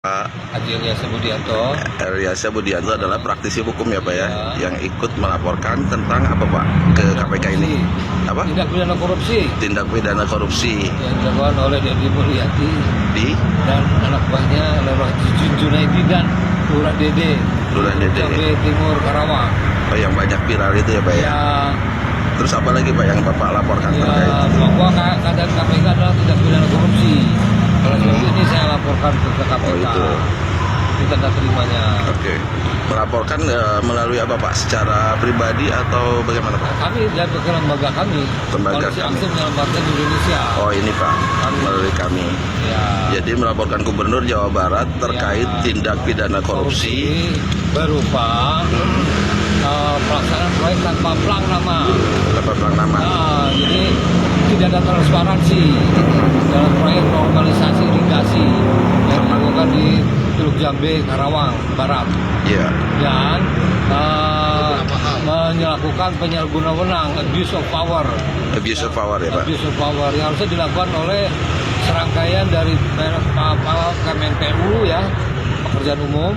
Pak Haji Elyasa Budianto. Elyasa Budianto adalah praktisi hukum ya Pak ya, yang ikut melaporkan tentang apa Pak ke KPK ini? Apa? Tindak pidana korupsi Tindak pidana korupsi yang dilakukan oleh Deddy Mulyadi di dan anak buahnya Lurah Junaidi dan Lurah Dede Jambe Timur Karawang. Oh, yang banyak viral itu ya Pak ya? Ya, Terus apa lagi Pak yang Bapak laporkan terkait? bahwa keadaan KPK adalah tindak pidana korupsi. Kalau ini saya laporkan ke KPK. Oh itu. Ini tanda terimanya. Oke. Melaporkan melalui apa Pak? Secara pribadi atau bagaimana Pak? Kami dan ke lembaga kami. Lembaga Koalisi kami. Aksi Menyelamatkan Indonesia. Oh ini Pak, melalui kami. Ya. Jadi melaporkan Gubernur Jawa Barat terkait tindak pidana korupsi berupa pelaksanaan proyek tanpa pelang nama. dapat pelang nama. Nah, jadi tidak ada transparansi dalam proyek normalisasi irigasi yang dilakukan di Teluk Jambe, Karawang Barat, Iya. dan melakukan penyalahgunaan wewenang, abuse of power. Abuse of power ya Pak. Abuse of power yang harusnya dilakukan oleh serangkaian dari Kemenpu ya, pekerjaan umum,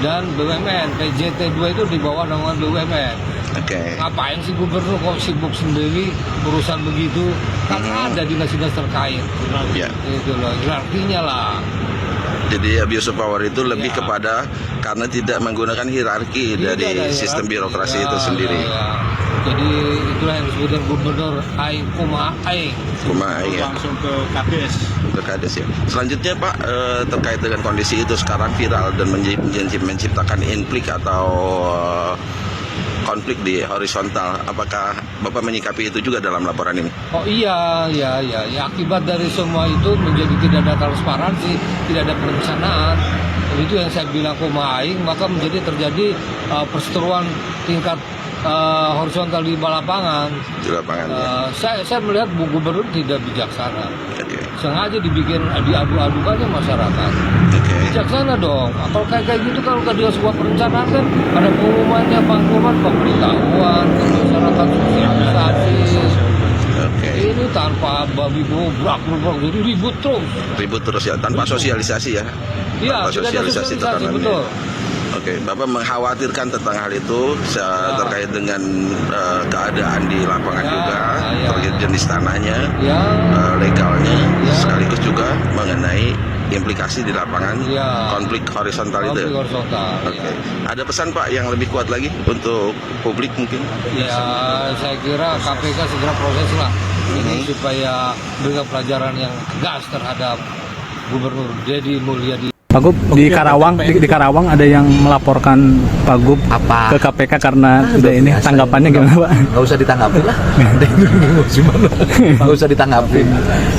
dan BUMN. PJT 2 itu di bawah naungan BUMN. Oke. Ngapain sih gubernur kok sibuk sendiri urusan begitu? Kan ada dinas-dinas terkait. Ya. Itu loh, artinya lah. Jadi abuse of power itu lebih Ya. kepada karena tidak menggunakan hierarki Tidak dari ada sistem hierarki. birokrasi Ya, itu sendiri. ya. Jadi itulah yang disebutkan gubernur Aing Kuma Aing. Cuma ya. Langsung ke Kades. Ke Kades ya. Selanjutnya Pak, terkait dengan kondisi itu sekarang viral dan menciptakan inflik atau konflik di horizontal. Apakah Bapak menyikapi itu juga dalam laporan ini? Oh iya, ya. Akibat dari semua itu menjadi tidak ada transparansi, tidak ada perencanaan. Itu yang saya bilang kumaing, maka menjadi terjadi perseteruan tingkat horizontal di lapangan. Di lapangan ya. Saya melihat Bu Gubernur tidak bijaksana. Oke. Sengaja dibikin diadu-adukannya masyarakat. Oke. Bijaksana dong. Kalau kayak gitu kalau ada sebuah perencanaan kan ada pengumumannya, pemberitahuan, masyarakat sosialisasi. Oke. Ini tanpa babi bobrak jadi ribut terus. Ribut terus ya tanpa sosialisasi ya. Iya, Tanpa tidak ada sosialisasi, tertanam ya. betul. Oke, Bapak mengkhawatirkan tentang hal itu terkait dengan keadaan di lapangan Ya, juga, ya. terkait jenis tanahnya, Ya, legalnya, Ya. sekaligus juga mengenai implikasi di lapangan Ya. konflik horizontal itu. konflik horizontal. Oke, ada pesan Pak yang lebih kuat lagi untuk publik mungkin? Ya, saya kira KPK segera proses lah ini supaya berikan pelajaran yang tegas terhadap Gubernur Deddy Mulyadi. Pak Gub, di Karawang ada yang melaporkan Pak Gub ke KPK karena udah ini tanggapannya gimana Pak? Nggak usah ditanggapi lah. Nggak usah ditanggapi.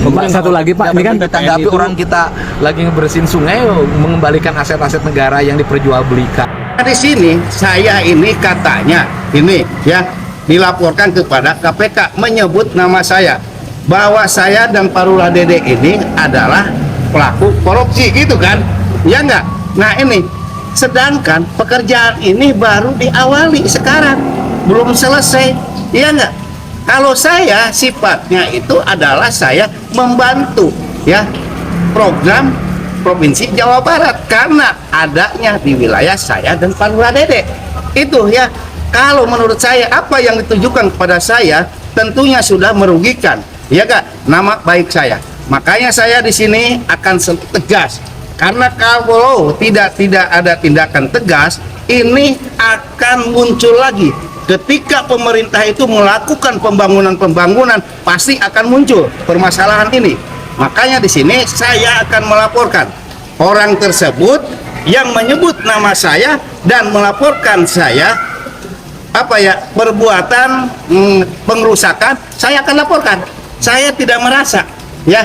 Kemudian satu lagi Pak, ini kan ditanggapi orang kita lagi ngebersihin sungai, mengembalikan aset-aset negara yang diperjualbelikan. Di sini saya ini katanya ini ya dilaporkan kepada KPK menyebut nama saya bahwa saya dan Parula Dede ini adalah pelaku korupsi gitu kan, ya enggak? Nah ini sedangkan pekerjaan ini baru diawali sekarang, belum selesai, ya enggak? Kalau saya sifatnya itu adalah saya membantu ya program Provinsi Jawa Barat karena adanya di wilayah saya dan Parula Dede itu ya. Kalau menurut saya apa yang ditujukan kepada saya tentunya sudah merugikan ya kak nama baik saya. Makanya saya di sini akan tegas karena kalau tidak ada tindakan tegas ini akan muncul lagi ketika pemerintah itu melakukan pembangunan pasti akan muncul permasalahan ini. Makanya di sini saya akan melaporkan orang tersebut yang menyebut nama saya dan melaporkan saya perbuatan pengerusakan. Saya akan laporkan. Saya tidak merasa ya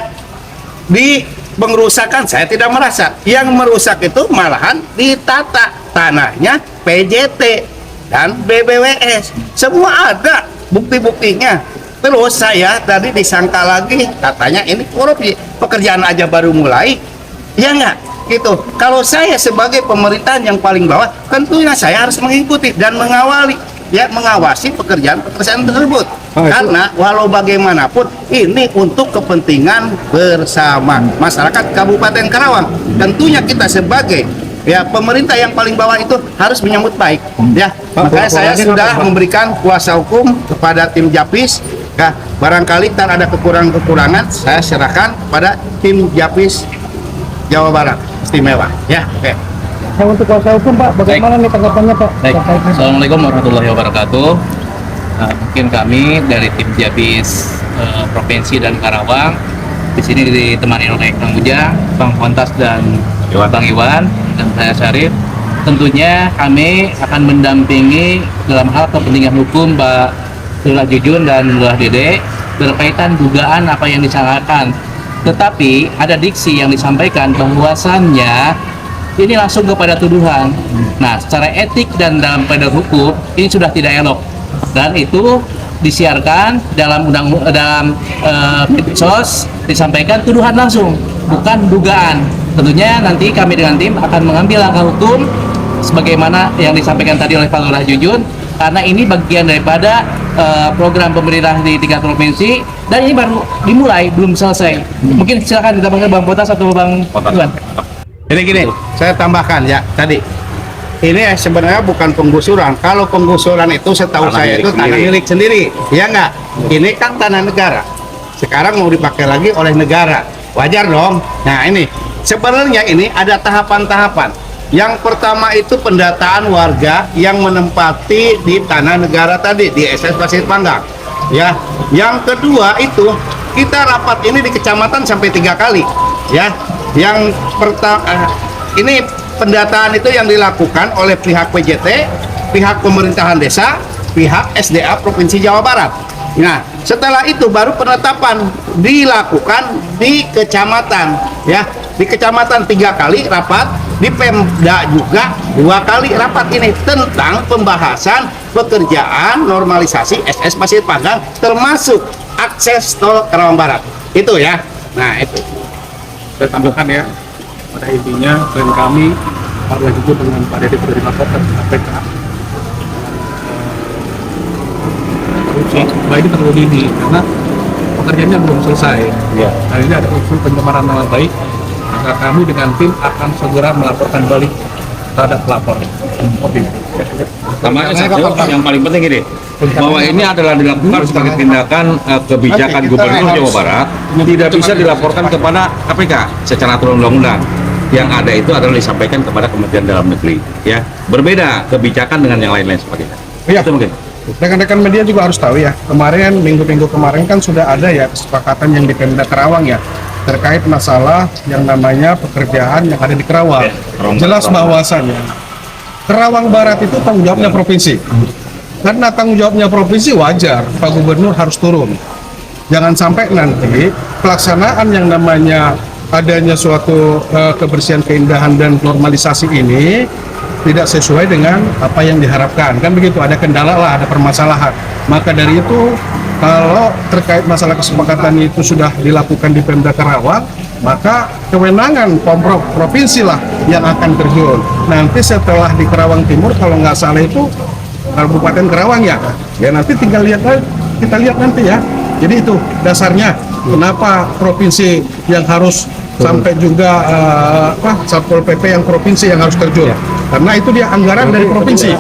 di pengerusakan, saya tidak merasa. Yang merusak itu malahan ditata tanahnya PJT dan BBWS, semua ada bukti-buktinya. Terus saya tadi disangka lagi katanya ini korupsi, pekerjaan aja baru mulai, ya enggak gitu. Kalau saya sebagai pemerintahan yang paling bawah tentunya saya harus mengikuti dan mengawali ya mengawasi pekerjaan tersebut. Karena walau bagaimanapun ini untuk kepentingan bersama masyarakat Kabupaten Karawang. Tentunya kita sebagai ya pemerintah yang paling bawah itu harus menyambut baik. Ya, makanya saya sudah memberikan kuasa hukum kepada tim Japis. Ya, barangkali tak ada kekurangan, saya serahkan pada tim Japis Jawa Barat istimewa. Ya, oke. Untuk kuasa hukum Pak, bagaimana nih tanggapannya Pak? Baik, Assalamualaikum warahmatullahi wabarakatuh. Mungkin kami dari tim Japis Provinsi dan Karawang di sini ditemani oleh Kang Ujang, Bang Pontas dan Bang Iwan dan saya Syarif. Tentunya kami akan mendampingi dalam hal kepentingan hukum Mbak Lurah Jujun dan Lurah Dede berkaitan dugaan apa yang disangkakan. Tetapi ada diksi yang disampaikan bahwasannya ini langsung kepada tuduhan. Nah, secara etik dan dalam pada hukum ini sudah tidak elok, dan itu disiarkan dalam medsos disampaikan tuduhan langsung, bukan dugaan. Tentunya nanti kami dengan tim akan mengambil langkah hukum sebagaimana yang disampaikan tadi oleh Pak Lurah Jujun, karena ini bagian daripada program pemerintah di tingkat provinsi dan ini baru dimulai, belum selesai. Mungkin silakan ditambahkan Bang Potas atau Bang Iwan. Ini gini, saya tambahkan ya tadi. Ini sebenarnya bukan penggusuran. Kalau penggusuran itu setahu saya itu tanah milik sendiri, ya enggak? Ini kan tanah negara. Sekarang mau dipakai lagi oleh negara, wajar dong. Nah ini sebenarnya ini ada tahapan-tahapan. Yang pertama itu pendataan warga yang menempati di tanah negara tadi di SS Pasir Panggang. Ya, yang kedua itu kita rapat ini di kecamatan sampai 3 kali. Ya, yang pertama ini pendataan itu yang dilakukan oleh pihak PJT, pihak pemerintahan desa, pihak SDA Provinsi Jawa Barat. Nah, setelah itu baru penetapan dilakukan di kecamatan, ya. Di kecamatan 3 kali rapat, di Pemda juga 2 kali rapat ini tentang pembahasan pekerjaan normalisasi SS Pasir Panggang termasuk akses tol Karawang Barat. Itu ya. Nah, itu. Saya tambahkan ya, pada intinya klien kami Lurah Jujun dengan Pak Dede sudah dilaporkan ke KPK. Bahwa ini terlalu dini karena pekerjaannya belum selesai. Nah, ini ada unsur pencemaran nama baik. Maka kami dengan tim akan segera melaporkan balik terhadap pelapor. Sama satu yang paling penting ini, bahwa ini adalah dilakukan sebagai tindakan kebijakan Gubernur Jawa Barat, tidak bisa dilaporkan kepada KPK secara aturan undang-undang. Yang ada itu adalah disampaikan kepada Kementerian Dalam Negeri, ya. Berbeda kebijakan dengan yang lain-lain sebagainya. Iya. Itu mungkin. Rekan-rekan media juga harus tahu ya, kemarin minggu-minggu kemarin kan sudah ada ya kesepakatan yang di Pemda Karawang ya terkait masalah yang namanya pekerjaan yang ada di Karawang. Jelas bahwasannya Karawang Barat itu tanggung jawabnya provinsi. Karena tanggung jawabnya provinsi, wajar Pak Gubernur harus turun. Jangan sampai nanti pelaksanaan yang namanya adanya suatu kebersihan, keindahan dan normalisasi ini tidak sesuai dengan apa yang diharapkan, kan begitu, ada kendala lah, ada permasalahan. Maka dari itu kalau terkait masalah kesepakatan itu sudah dilakukan di Pemda Karawang, maka kewenangan Pemprov provinsi lah yang akan terjun. Nanti setelah di Karawang Timur kalau nggak salah itu Kabupaten Karawang ya nanti tinggal lihat, kita lihat nanti ya. Jadi itu dasarnya kenapa provinsi yang harus sampai juga Satpol PP yang provinsi yang harus terjun, karena itu dia anggaran dari provinsi.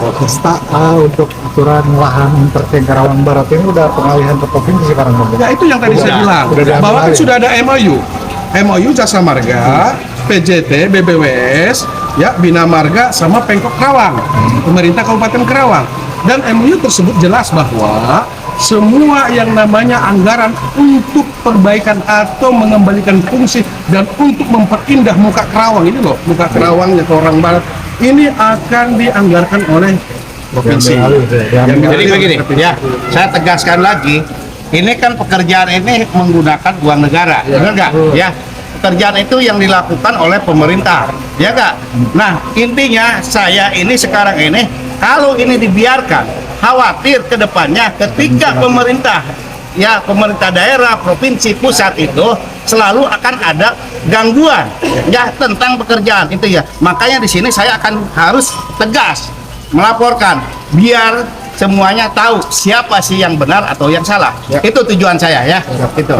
Untuk aturan lahan terkait Karawang Barat ini udah pengalihan ke provinsi sekarang. Ya itu yang tadi saya bilang, bahwa kan sudah ada MOU Jasa Marga, PJT, BBWS, ya Bina Marga sama Pemkot Karawang, pemerintah Kabupaten Karawang. Dan MOU tersebut jelas bahwa semua yang namanya anggaran untuk perbaikan atau mengembalikan fungsi dan untuk memperindah muka Karawang ini loh, muka Karawangnya ke orang Barat ini akan dianggarkan oleh provinsi. Jadi begini, ya saya tegaskan lagi, ini kan pekerjaan ini menggunakan uang negara, benar nggak? Ya, pekerjaan itu yang dilakukan oleh pemerintah, ya nggak? Nah, intinya saya ini sekarang ini kalau ini dibiarkan, khawatir ke depannya ketika pemerintah daerah, provinsi, pusat itu selalu akan ada gangguan ya tentang pekerjaan itu ya. Makanya di sini saya akan harus tegas melaporkan biar semuanya tahu siapa sih yang benar atau yang salah. Itu tujuan saya ya. Itu.